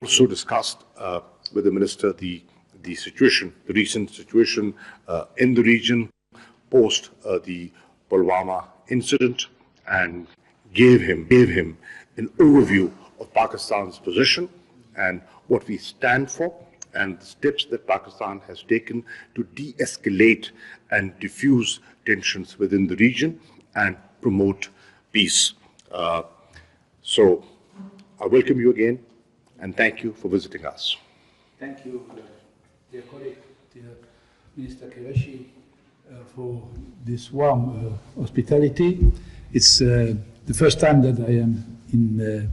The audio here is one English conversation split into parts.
also discussed with the Minister the situation, the recent situation in the region post the Pulwama incident, and gave him an overview of Pakistan's position and what we stand for, and the steps that Pakistan has taken to de-escalate and diffuse tensions within the region and promote peace. So I welcome you again and thank you for visiting us. Thank you, dear colleague, dear Minister Qureshi, for this warm hospitality. It's the first time that I am in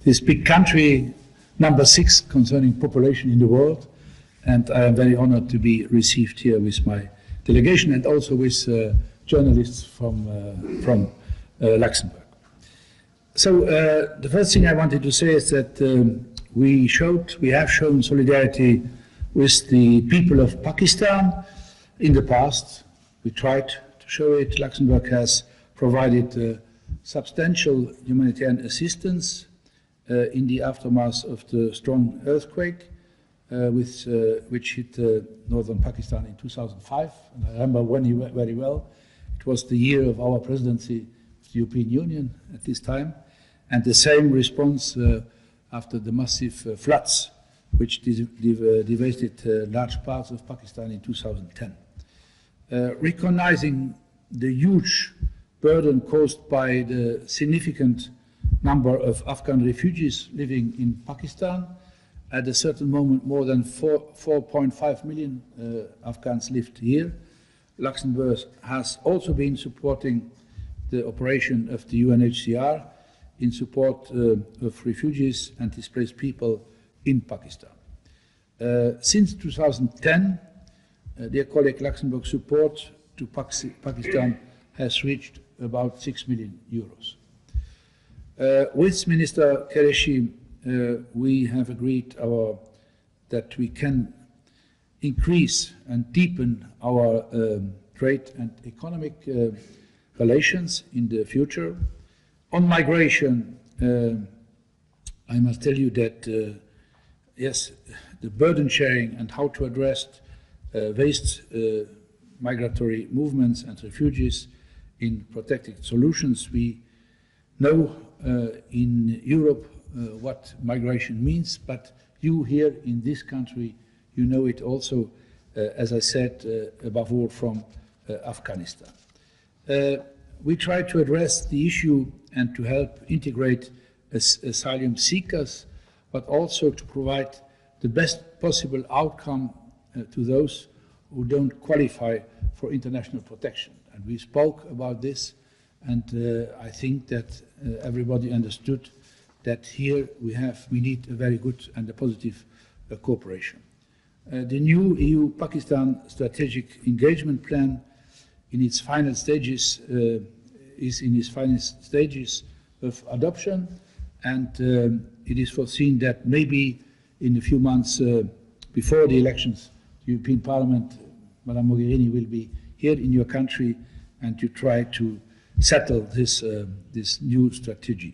this big country, number 6 concerning population in the world, and I am very honored to be received here with my delegation and also with journalists from Luxembourg. So the first thing I wanted to say is that we have shown solidarity with the people of Pakistan in the past. We tried to show it. Luxembourg has provided substantial humanitarian assistance in the aftermath of the strong earthquake which hit northern Pakistan in 2005. And I remember very well. It was the year of our presidency of the European Union at this time, and the same response after the massive floods which devastated large parts of Pakistan in 2010. Recognizing the huge burden caused by the significant number of Afghan refugees living in Pakistan. At a certain moment, more than 4.5 million Afghans lived here. Luxembourg has also been supporting the operation of the UNHCR in support of refugees and displaced people in Pakistan. Since 2010, dear colleague, Luxembourg support to Pakistan has reached about 6 million euros. With Minister Qureshi, we have agreed that we can increase and deepen our trade and economic relations in the future. On migration, I must tell you that, yes, the burden sharing and how to address waste migratory movements and refugees in protected solutions. We know in Europe what migration means, but you here in this country, you know it also, as I said, above all from Afghanistan. We try to address the issue and to help integrate asylum seekers, but also to provide the best possible outcome to those who don't qualify for international protection. And we spoke about this, and I think that everybody understood that here we need a very good and a positive cooperation. The new EU-Pakistan strategic engagement plan in its final stages is in its final stages of adoption, and it is foreseen that maybe in a few months before the elections, the European Parliament, Madame Mogherini will be here in your country and to try to settle this new strategic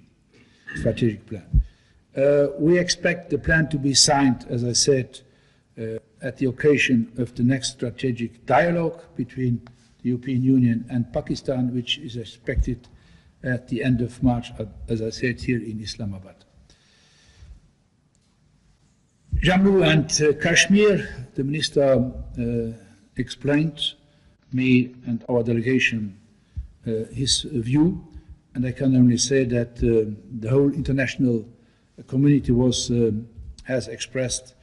plan. We expect the plan to be signed, as I said, at the occasion of the next strategic dialogue between the European Union and Pakistan, which is expected at the end of March, as I said, here in Islamabad. Jammu and Kashmir, the Minister explained me and our delegation his view, and I can only say that the whole international community has expressed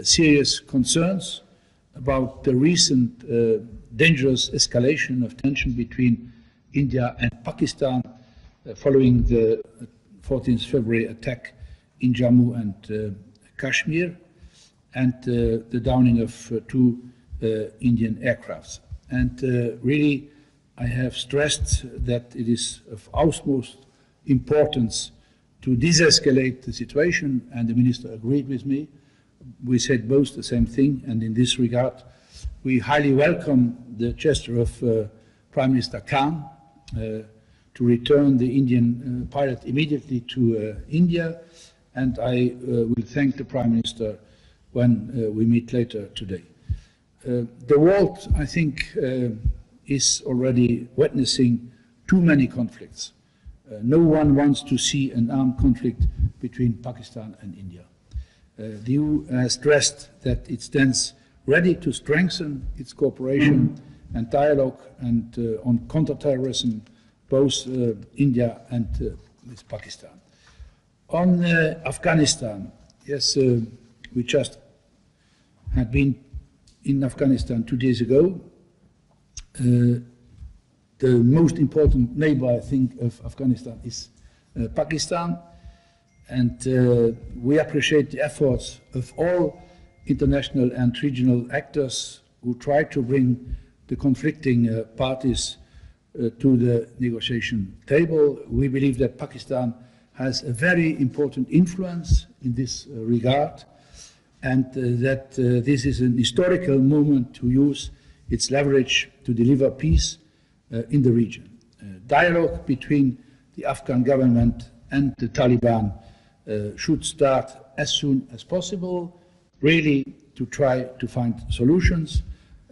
serious concerns about the recent dangerous escalation of tension between India and Pakistan following the 14th February attack in Jammu and Kashmir and the downing of 2 Indian aircrafts. And really, I have stressed that it is of utmost importance to de-escalate the situation, and the Minister agreed with me. We said both the same thing, and in this regard, we highly welcome the gesture of Prime Minister Khan to return the Indian pilot immediately to India, and I will thank the Prime Minister when we meet later today. The world, I think, is already witnessing too many conflicts. No one wants to see an armed conflict between Pakistan and India. The EU has stressed that it stands ready to strengthen its cooperation and dialogue and on counterterrorism, both India and with Pakistan. On Afghanistan, yes, we just had been in Afghanistan 2 days ago. The most important neighbor, I think, of Afghanistan is Pakistan, and we appreciate the efforts of all international and regional actors who try to bring the conflicting parties to the negotiation table. We believe that Pakistan has a very important influence in this regard, and that this is an historical moment to use its leverage to deliver peace in the region. Dialogue between the Afghan government and the Taliban should start as soon as possible, really to try to find solutions.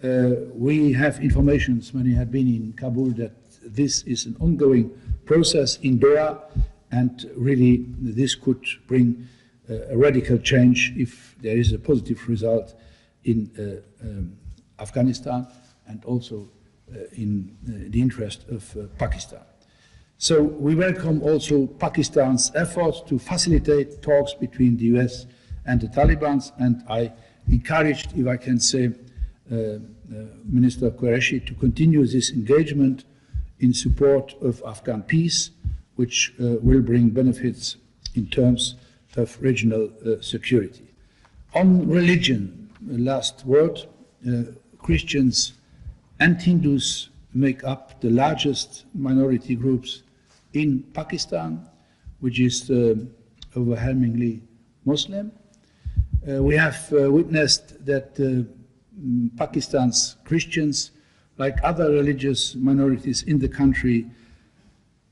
We have information, when we had been in Kabul, that this is an ongoing process in Doha, and really this could bring a radical change if there is a positive result in Afghanistan and also in the interest of Pakistan. So we welcome also Pakistan's efforts to facilitate talks between the US and the Taliban, and I encouraged, if I can say, Minister Qureshi to continue this engagement in support of Afghan peace, which will bring benefits in terms of regional security. On religion, last word, Christians and Hindus make up the largest minority groups in Pakistan, which is overwhelmingly Muslim. We have witnessed that Pakistan's Christians, like other religious minorities in the country,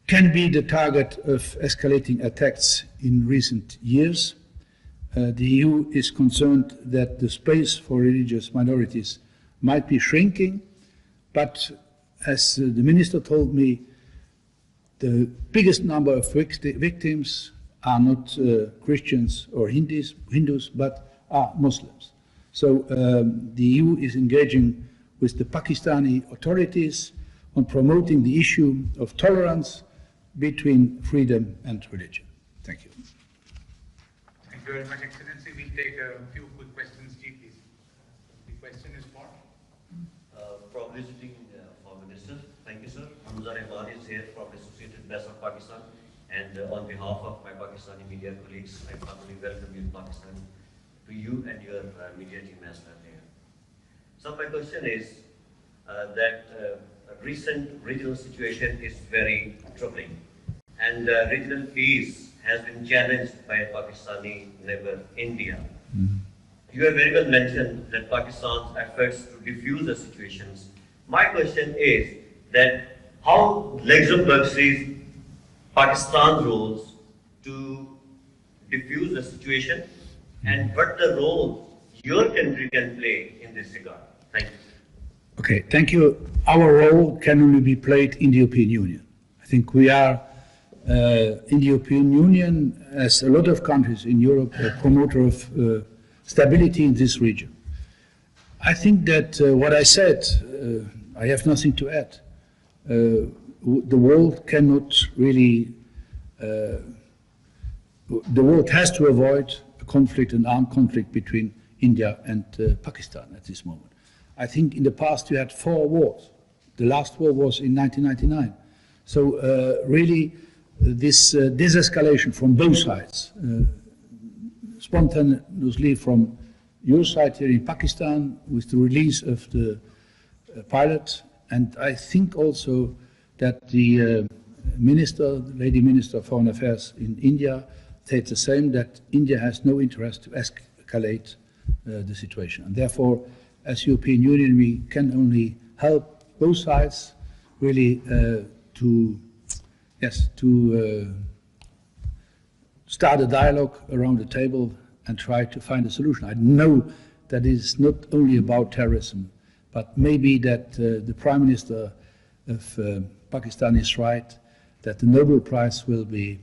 can be the target of escalating attacks in recent years. The EU is concerned that the space for religious minorities might be shrinking, but as the minister told me, the biggest number of victims are not Christians or Hindus, but are Muslims. So the EU is engaging with the Pakistani authorities on promoting the issue of tolerance between freedom and religion. Thank you. Thank you very much, Excellency. We'll take a few quick questions, Chief, please. The question is for? From visiting Foreign Minister. Thank you, sir. Hamza Rahman is here from Associated Press of Pakistan. And on behalf of my Pakistani media colleagues, I formally welcome you to Pakistan, to you and your media team as well here. So my question is that recent regional situation is very troubling, and regional peace has been challenged by Pakistani neighbor India. Mm-hmm. You have very well mentioned that Pakistan's efforts to defuse the situations. My question is that how Luxembourg sees Pakistan's roles to defuse the situation, and what the role your country can play in this regard. Thank you. Okay, thank you. Our role can only be played in the European Union. I think we are, in the European Union, as a lot of countries in Europe, a promoter of stability in this region. I think that what I said, I have nothing to add. The world cannot really, the world has to avoid a conflict, an armed conflict between India and Pakistan at this moment. I think in the past you had 4 wars. The last war was in 1999. So really this escalation from both sides, spontaneously from your side here in Pakistan with the release of the pilot, and I think also that the Lady Minister of Foreign Affairs in India said the same, that India has no interest to escalate the situation. And therefore, as European Union, we can only help both sides really to start a dialogue around the table and try to find a solution. I know that it's not only about terrorism, but maybe that the Prime Minister of Pakistan is right, that the Nobel Prize will be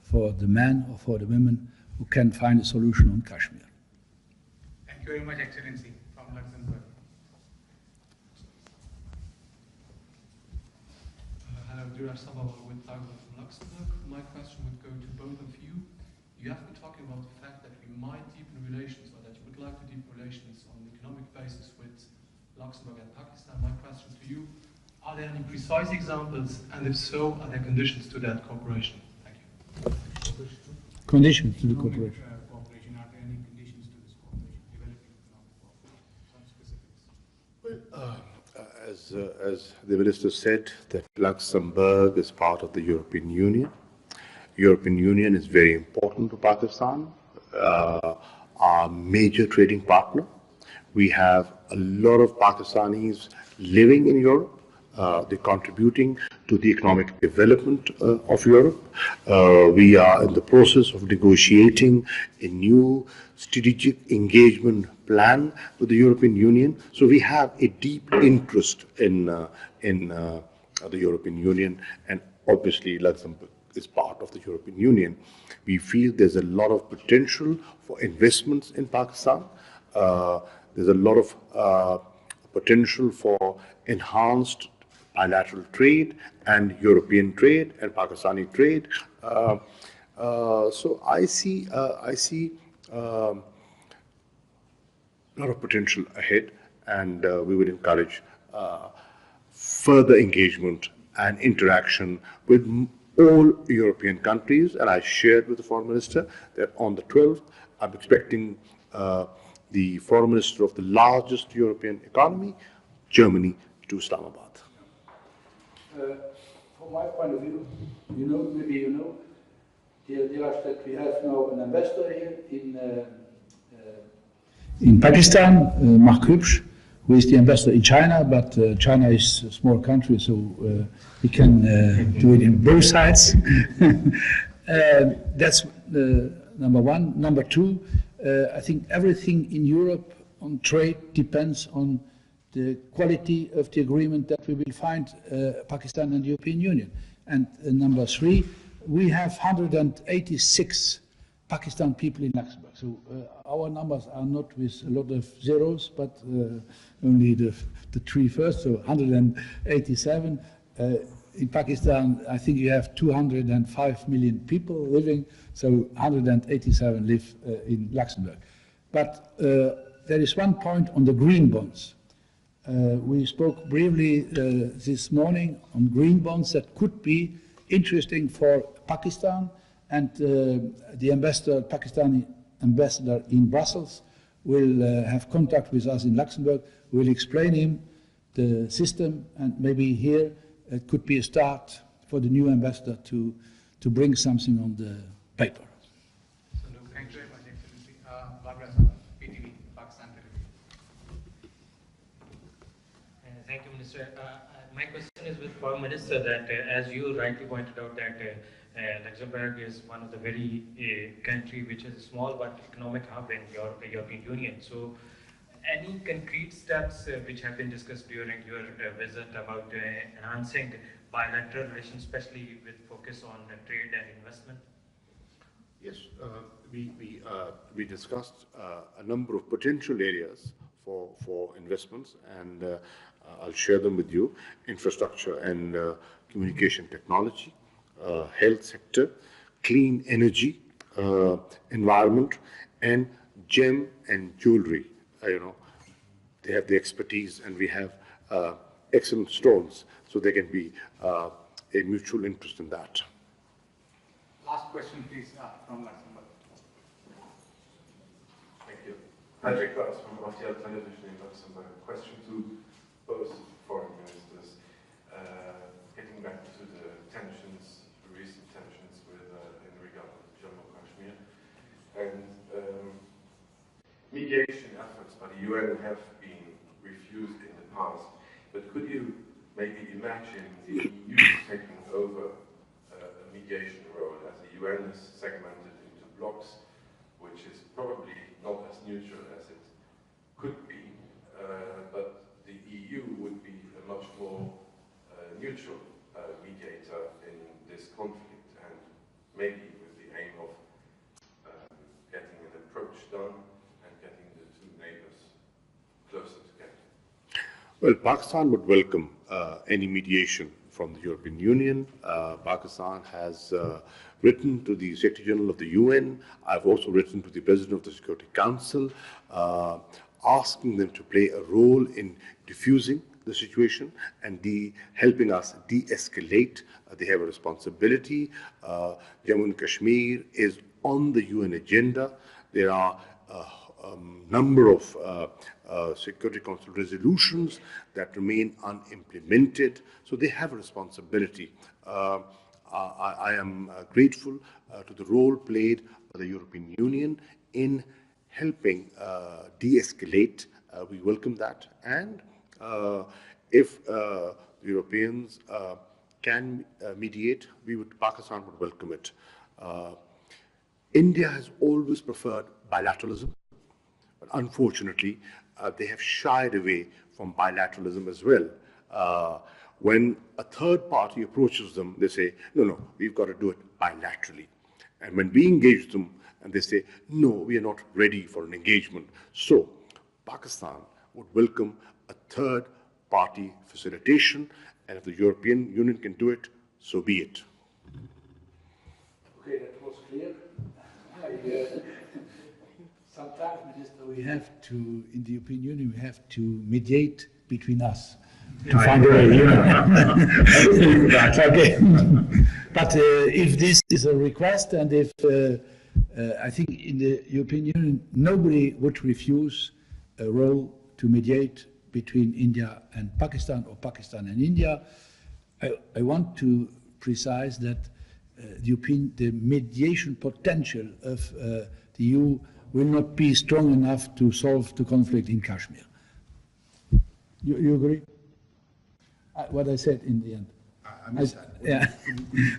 for the man or for the women who can find a solution on Kashmir. Thank you very much, Excellency, from Luxembourg. Hello, Dunya Samaa with Tagma from Luxembourg. My question would go to both of you. You have been talking about the fact that we might deepen relations, or that you would like to deepen relations on an economic basis with Luxembourg and Pakistan. My question to you, are there any precise examples, and if so, are there conditions to that cooperation? Thank you. Conditions to the cooperation. Cooperation, are there any conditions to this cooperation, developing economic cooperation? Some specifics. As the Minister said, that Luxembourg is part of the European Union. European Union is very important to Pakistan, our major trading partner. We have a lot of Pakistanis living in Europe. They're contributing to the economic development of Europe. We are in the process of negotiating a new strategic engagement plan with the European Union. So we have a deep interest in the European Union, and obviously Luxembourg is part of the European Union. We feel there's a lot of potential for investments in Pakistan. There's a lot of potential for enhanced bilateral trade and European trade and Pakistani trade. So I see a lot of potential ahead, and we would encourage further engagement and interaction with all European countries. And I shared with the Foreign Minister that on the 12th, I'm expecting the Foreign Minister of the largest European economy, Germany, to Islamabad. From my point of view, maybe you know, that we have now an ambassador here in Pakistan, Mark Hübsch, who is the ambassador in China, but China is a small country, so we can do it in both sides. That's number one. Number two, I think everything in Europe on trade depends on the quality of the agreement that we will find Pakistan and the European Union. And number three, we have 186 Pakistan people in Luxembourg. So our numbers are not with a lot of zeros, but only the three first, so 187. In Pakistan, I think you have 205 million people living, so 187 live in Luxembourg. But there is one point on the green bonds. We spoke briefly this morning on green bonds that could be interesting for Pakistan, and the Pakistani ambassador in Brussels will have contact with us in Luxembourg. We'll explain him the system, and maybe here it could be a start for the new ambassador to bring something on the paper. Thank you very much, Excellency. Barbara, PTV, Pakistan Television. Thank you, Minister. My question is with Foreign Minister that, as you rightly pointed out, that Luxembourg is one of the very country which is a small but economic hub in the European Union. So, any concrete steps which have been discussed during your visit about enhancing bilateral relations, especially with focus on trade and investment? Yes, we discussed a number of potential areas for investments, and I'll share them with you. Infrastructure and communication technology, health sector, clean energy, environment, and gem and jewelry. They have the expertise, and we have excellent stones, so there can be a mutual interest in that. Last question, please, from Luxembourg. Thank you. Patrick Ross from RTL Television in Luxembourg. Question to both foreign ministers. Getting back to the recent tensions in regard to Jammu Kashmir, and mediation efforts by the UN have been refused in the past. But could you maybe imagine the EU taking over a mediation role as the UN is segmented into blocks, which is probably not as neutral as it could be, but the EU would be a much more neutral mediator in this conflict, and maybe with the aim of getting an approach done and getting the two neighbors closer together. Well, Pakistan would welcome any mediation from the European Union. Pakistan has written to the Secretary General of the UN. I've also written to the President of the Security Council, asking them to play a role in diffusing the situation and helping us de-escalate. They have a responsibility. Jammu and Kashmir is on the UN agenda. There are a number of Security Council resolutions that remain unimplemented, so they have a responsibility. I am grateful to the role played by the European Union in helping de-escalate. We welcome that, and if the Europeans can mediate, Pakistan would welcome it. India has always preferred bilateralism, but unfortunately, they have shied away from bilateralism as well. When a third party approaches them, they say, no, we've got to do it bilaterally. And when we engage them, and they say, no, we are not ready for an engagement. So, Pakistan would welcome a third party facilitation, and if the European Union can do it, so be it. Okay, that was clear. Sometimes, Minister, we have to, in the European Union, we have to mediate between us to find a way, you know. Okay. But if this is a request, and if I think in the European Union, nobody would refuse a role to mediate between India and Pakistan, or Pakistan and India. I want to precise that the mediation potential of the EU will not be strong enough to solve the conflict in Kashmir. You agree? What I said in the end.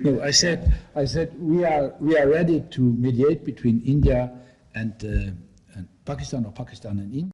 No, I said we are ready to mediate between India and Pakistan, or Pakistan and India.